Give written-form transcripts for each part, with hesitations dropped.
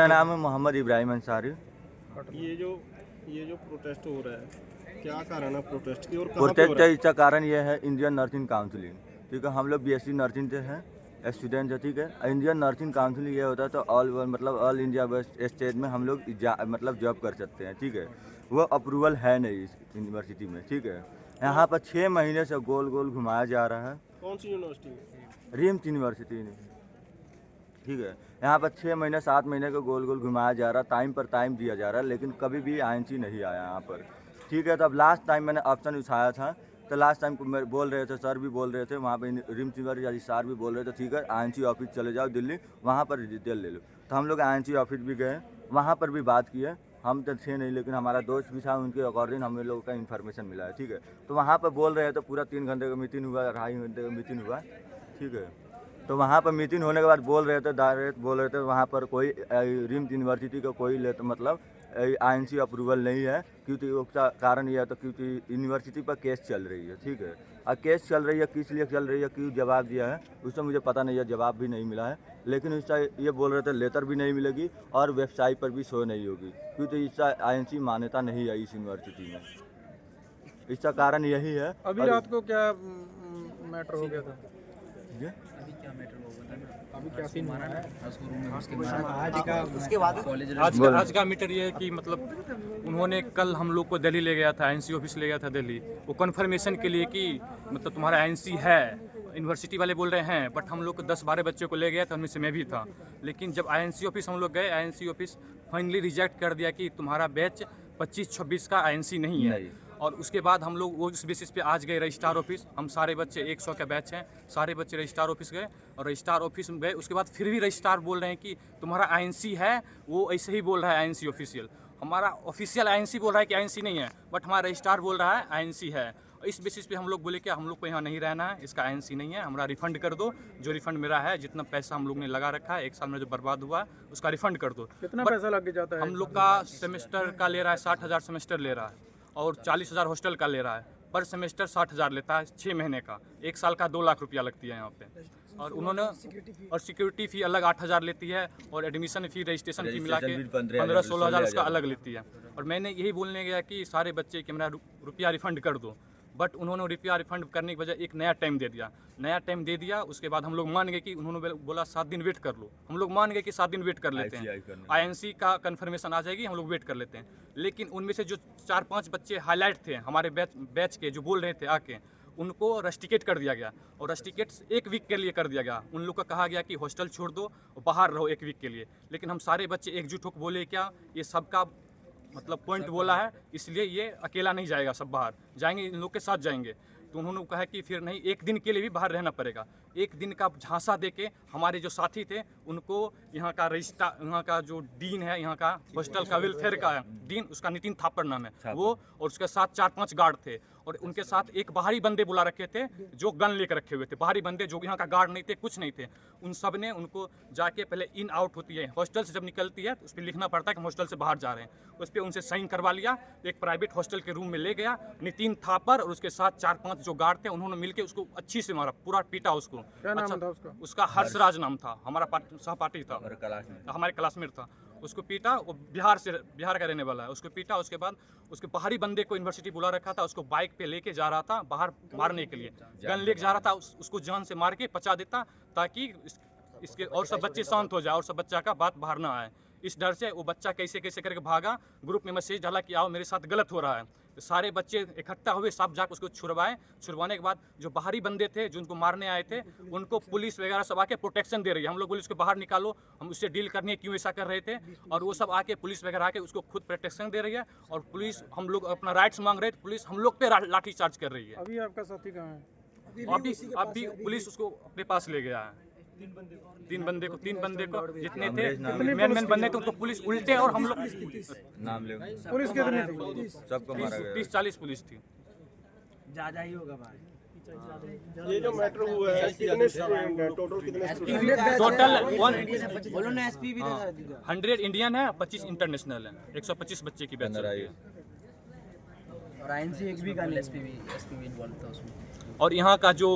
मेरा नाम है मोहम्मद इब्राहिम अंसारी। ये जो प्रोटेस्ट हो रहा है, क्या कारण है प्रोटेस्ट की और कहाँ पे हो प्रोटेस्ट रहा है? इसका कारण यह है इंडियन नर्सिंग काउंसिलिंग, ठीक है। हम लोग बीएससी नर्सिंग से हैं, स्टूडेंट है, ठीक है। इंडियन नर्सिंग काउंसिल ये होता है तो ऑल इंडिया स्टेट में हम लोग मतलब जॉब कर सकते हैं, ठीक है। वो अप्रूवल है नहीं इस यूनिवर्सिटी में, ठीक है। यहाँ पर 6 महीने से गोल गोल घुमाया जा रहा है। कौन सी यूनिवर्सिटी में? रिम्स यूनिवर्सिटी ने, ठीक है। यहाँ पर 6 महीने 7 महीने का गोल गोल घुमाया जा रहा है, टाइम पर टाइम दिया जा रहा है, लेकिन कभी भी आईएनसी नहीं आया यहाँ पर, ठीक है। तब लास्ट टाइम मैंने ऑप्शन उठाया था, तो लास्ट टाइम बोल रहे थे, सर भी बोल रहे थे वहाँ पे, रिम्स यूनिवर्सिटी सर भी बोल रहे थे, ठीक है आईएनसी ऑफिस चले जाओ दिल्ली, वहाँ पर डिटेल ले लो। तो हम लोग आईएनसी ऑफिस भी गए, वहाँ पर भी बात किए। हम तो थे नहीं, लेकिन हमारा दोस्त भी था, उनके अकॉर्डिंग हम लोगों का इन्फॉर्मेशन मिला है, ठीक है। तो वहाँ पर बोल रहे थे पूरा 3 घंटे का मीटिंग हुआ, 2.5 घंटे का मीटिंग हुआ, ठीक है। तो वहाँ पर मीटिंग होने के बाद बोल रहे थे, डायरेक्ट बोल रहे थे वहाँ पर कोई रिम्स यूनिवर्सिटी का कोई मतलब आईएनसी अप्रूवल नहीं है, क्योंकि उसका कारण यह है तो क्योंकि यूनिवर्सिटी पर केस चल रही है, ठीक है। और केस चल रही है, किस लिए चल रही है, क्यों जवाब दिया है उससे मुझे पता नहीं है, जवाब भी नहीं मिला है। लेकिन इसका ये बोल रहे थे लेटर भी नहीं मिलेगी और वेबसाइट पर भी शो नहीं होगी, क्योंकि इसका आईएनसी मान्यता नहीं है इस यूनिवर्सिटी में। इसका कारण यही है। अभी रात को क्या मैटर हो गया था? जी? अभी क्या सीन हुआ है? आज का मीटर ये है कि मतलब उन्होंने कल हम लोग को दिल्ली ले गया था, आईएनसी ऑफिस ले गया था दिल्ली, वो कन्फर्मेशन के लिए कि मतलब तुम्हारा आईएनसी है। यूनिवर्सिटी वाले बोल रहे हैं, बट हम लोग को 10-12 बच्चों को ले गया था, उनमें से मैं भी था। लेकिन जब आईएनसी ऑफिस हम लोग गए, आईएनसी ऑफिस फाइनली रिजेक्ट कर दिया कि तुम्हारा बैच 25-26 का आईएनसी नहीं है। और उसके बाद हम लोग वो उस बेसिस पे आज गए रजिस्ट्रार ऑफिस। हम सारे बच्चे 100 का बैच हैं, सारे बच्चे रजिस्ट्रार ऑफिस गए और रजिस्ट्रार ऑफिस में गए। उसके बाद फिर भी रजिस्ट्रार बोल रहे हैं कि तुम्हारा आईएनसी है, वो ऐसे ही बोल रहा है आईएनसी ऑफिशियल। हमारा ऑफिशियल आईएनसी बोल रहा है कि आईएनसी नहीं है, बट हमारा रजिस्ट्रार बोल रहा है आईएनसी है। इस बेसिस पे हम लोग बोले कि हम लोग को यहाँ नहीं रहना है, इसका आईएनसी नहीं है, हमारा रिफंड कर दो। जो रिफंड मेरा है, जितना पैसा हम लोग ने लगा रखा है, 1 साल में जो बर्बाद हुआ है, उसका रिफंड कर दो। कितना पैसा लग जाता है? हम लोग का सेमेस्टर का ले रहा है 60,000 सेमेस्टर ले रहा है और 40,000 हॉस्टल का ले रहा है। पर सेमेस्टर 60,000 लेता है 6 महीने का, 1 साल का 2 लाख रुपया लगती है यहाँ पे। और उन्होंने और सिक्योरिटी फ़ी अलग 8,000 लेती है और एडमिशन फ़ी रजिस्ट्रेशन फ़ी मिला के 15-16,000 उसका अलग लेती है। और मैंने यही बोलने गया कि सारे बच्चे कि मेरा रुपया रिफ़ंड कर दो, बट उन्होंने रुपया रिफंड करने की बजाय एक नया टाइम दे दिया। नया टाइम दे दिया, उसके बाद हम लोग मान गए कि उन्होंने बोला 7 दिन वेट कर लो। हम लोग मान गए कि 7 दिन वेट कर लेते हैं, आईएनसी का कंफर्मेशन आ जाएगी, हम लोग वेट कर लेते हैं। लेकिन उनमें से जो 4-5 बच्चे हाईलाइट थे हमारे बैच के, जो बोल रहे थे आके, उनको रस्टिकेट कर दिया गया। और रस्टिकेट 1 वीक के लिए कर दिया गया। उन लोग को कहा गया कि हॉस्टल छोड़ दो और बाहर रहो 1 वीक के लिए। लेकिन हम सारे बच्चे एकजुट होकर बोले क्या ये सबका मतलब पॉइंट बोला है, इसलिए ये अकेला नहीं जाएगा, सब बाहर जाएंगे, इन लोग के साथ जाएंगे। तो उन्होंने कहा कि फिर नहीं, 1 दिन के लिए भी बाहर रहना पड़ेगा। 1 दिन का झांसा देके हमारे जो साथी थे उनको यहाँ का रजिस्ट्रार, यहाँ का जो डीन है, यहाँ का हॉस्टल का वेलफेयर का डीन, उसका नितिन थापर नाम है वो, और उसके साथ 4-5 गार्ड थे और उनके साथ एक बाहरी बंदे बुला रखे थे जो गन लेकर रखे हुए थे। बाहरी बंदे जो यहाँ का गार्ड नहीं थे, कुछ नहीं थे। उन सब ने उनको जाके पहले इन आउट होती है, हॉस्टल से जब निकलती है तो उस पर लिखना पड़ता है कि हम हॉस्टल से बाहर जा रहे हैं। उस पर उनसे साइन करवा लिया, एक प्राइवेट हॉस्टल के रूम में ले गया। नितिन थापर और उसके साथ 4-5 जो गार्ड थे, उन्होंने मिलकर उसको अच्छी से मारा, पूरा पीटा उसको। क्या नाम था उसका? उसका हर्षराज नाम था, हमारा सहपाठी था, हमारे क्लासमेट था। उसको पीटा, वो बिहार का रहने वाला है। उसको पीटा, उसके बाद उसके बाहरी बंदे को यूनिवर्सिटी बुला रखा था, उसको बाइक पे लेके जा रहा था बाहर मारने के लिए, गन लेके जा रहा था। उसको जान से मार के पचा देता ताकि इसके और सब बच्चे शांत हो जाए और सब बच्चा का बात बाहर ना आए। इस डर से वो बच्चा कैसे कैसे करके भागा। ग्रुप में मैसेज डाला कि आओ मेरे साथ गलत हो रहा है। तो सारे बच्चे इकट्ठा हुए, सब जाकर उसको छुड़वाने के बाद जो बाहरी बंदे थे जो उनको मारने आए थे, उनको पुलिस वगैरह सब आके प्रोटेक्शन दे रही है। हम लोग बोले उसको बाहर निकालो, हम उससे डील करने क्यों ऐसा कर रहे थे, और वो सब आके पुलिस वगैरह आके उसको खुद प्रोटेक्शन दे रही है। और पुलिस, हम लोग अपना राइट्स मांग रहे थे, पुलिस हम लोग पे लाठी चार्ज कर रही है। अभी आपका साथी कहाँ है? अभी पुलिस उसको अपने पास ले गया है। 3 बंदे को जितने थे मेन बंदे थे उनको पुलिस उल्टे, और हम लोग नाम ले पुलिस कितनी थी? सबको मारा गया। 30-40 पुलिस थी। ज्यादा ही होगा भाई। ये जो मैटर हुआ है, कितने स्टूडेंट हैं टोटल, कितने टोटल बोलो ना एसपी भी 100 इंडियन है, 25 इंटरनेशनल है, 125 बच्चे की बैच है। और आईएनसी एक भी का नहीं, एसपी भी इन्वॉल्व था उसमें। और यहाँ का जो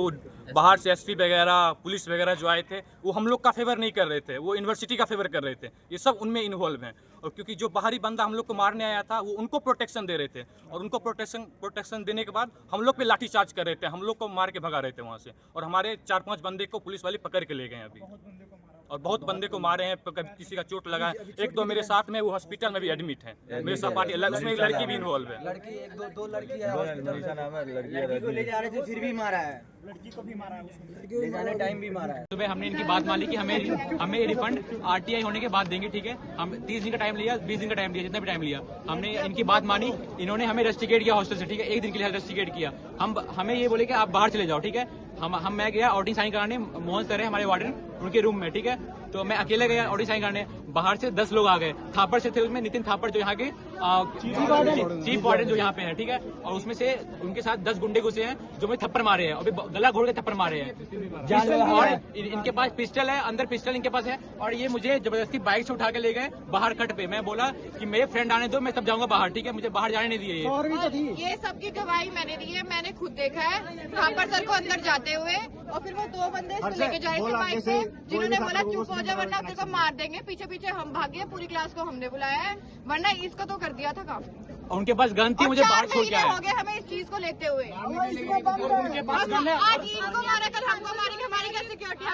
बाहर से एसपी वगैरह पुलिस वगैरह जो आए थे वो हम लोग का फेवर नहीं कर रहे थे, वो यूनिवर्सिटी का फेवर कर रहे थे। ये सब उनमें इन्वॉल्व हैं। और क्योंकि जो बाहरी बंदा हम लोग को मारने आया था वो उनको प्रोटेक्शन दे रहे थे, और उनको प्रोटेक्शन देने के बाद हम लोग पे लाठीचार्ज कर रहे थे, हम लोग को मार के भगा रहे थे वहाँ से। और हमारे 4-5 बंदे को पुलिस वाले पकड़ के ले गए अभी, और बहुत बंदे को मारे हैं, किसी का चोट लगा है। एक दो मेरे साथ में वो हॉस्पिटल में भी एडमिट है, मेरे साथ पार्टी उसमें एक लड़की भी इन्वॉल्व है। लड़की एक दो लड़की है हॉस्पिटल निशा नाम है, लड़की है लड़की को ले जा रहे थे फिर भी मारा है, लड़की को भी मारा है, ले जाने टाइम भी मारा है। सुबह हमने इनकी बात मानी कि हमें रिफंड आरटीआई होने के बाद देंगे, ठीक है। हम 30 दिन का टाइम लिया, 20 दिन का टाइम लिया, जितना भी टाइम लिया, हमने इनकी बात मानी। इन्होंने हमें रेस्ट्रिकेट किया हॉस्टल से, ठीक है, एक दिन के लिए रेस्ट्रिकेट किया। हमें ये बोले कि आप बाहर चले जाओ, ठीक है। मैं गया ऑडिट साइन कराने, मोहन सर है हमारे वार्डन, उनके रूम में, ठीक है। तो मैं अकेले गया ऑडिट साइन कराने, बाहर से 10 लोग आ गए। थापड़ से थे उसमें नितिन थापड़ जो यहाँ के चीफ वार्डन जो यहाँ पे है, ठीक है। और उसमें से उनके साथ 10 गुंडे घुसे हैं जो मुझे थप्पड़ मारे हैं, अभी गला घोड़ के थप्पड़ मारे हैं। और इनके पास पिस्टल है, अंदर पिस्टल इनके पास है। और ये मुझे जबरदस्ती बाइक से उठा के ले गए बाहर कट पे। मैं बोला कि मेरे फ्रेंड आने दो, मैं तब जाऊंगा बाहर, ठीक है। मुझे बाहर जाने नहीं दिए। ये सबकी गवाही मैंने दी है, मैंने खुद देखा है थापर सर को अंदर जाते हुए, और फिर वो 2 बंदे इसको लेके जा रहे थे बाइक से, जिन्होंने बोला चुप हो जा वरना तेरे को मार देंगे। पीछे पीछे हम भागे, पूरी क्लास को हमने बुलाया है, वरना इसको तो कर दिया था काम। और उनके पास गन थी, मुझे बाहर छोड़ के आया। हो गए हमें इस चीज को लेते हुए। उनके पास गन है। आज इनको मारा, कल हमको मारेंगे, हमारी क्या सिक्योरिटी है?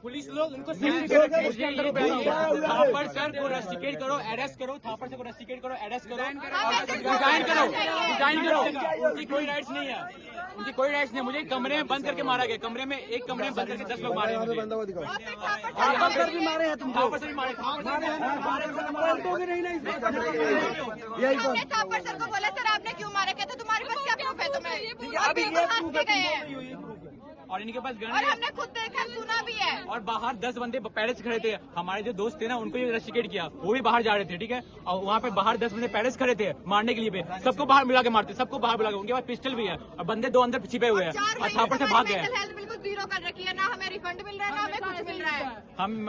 पुलिस लोग उनको थापड़ सर को रेस्ट्रिकेट करो, अरेस्ट करो, थापड़ सर को रेस्ट्रिकेट करो, अरेस्ट करो, रिजाइन करो। उनकी कोई राइट्स नहीं है, उनकी कोई राइट्स नहीं है। मुझे कमरे में बंद करके मारा गया, एक कमरे में बंद करके 10 लोग मारे हैं मुझे। थापर सर भी मारे हैं तुमको? थापड़ सर भी मारे, हमने थापर सर को बोला सर आपने क्यों मारा, कहते तुम्हारे पास क्या प्रूफ है? तुम्हें और इनके पास गन और है। हमने खुद देखा, सुना भी है। और बाहर 10 बंदे पैलेस खड़े थे, हमारे जो दोस्त थे ना उनको ये रेस्ट्रिकेट किया, वो भी बाहर जा रहे थे, ठीक है। और वहाँ पे बाहर 10 बंदे पैलेस खड़े थे मारने के लिए पे, सबको बाहर मिला के मारते, सबको बाहर मिला के। उनके पास पिस्टल भी है, और बंदे 2 अंदर छिपे हुए हैं, और थापड़ से भाग गए। हेल्थ बिल्कुल जीरो कर रखी है, ना हमें रिफंड मिल रहा है, ना हमें कुछ मिल रहा है।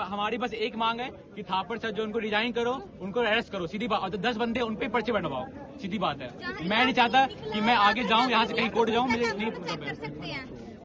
हमारी बस एक मांग है कि थापड़ सर जो उनको रिजाइन करो, उनको अरेस्ट करो, सीधी बात। और 10 बंदे उन पे पर्चे बनवाओ, सीधी बात है। मैं नहीं चाहता कि मैं आगे जाऊँ, यहाँ से कहीं कोर्ट जाऊँ, मुझे नहीं।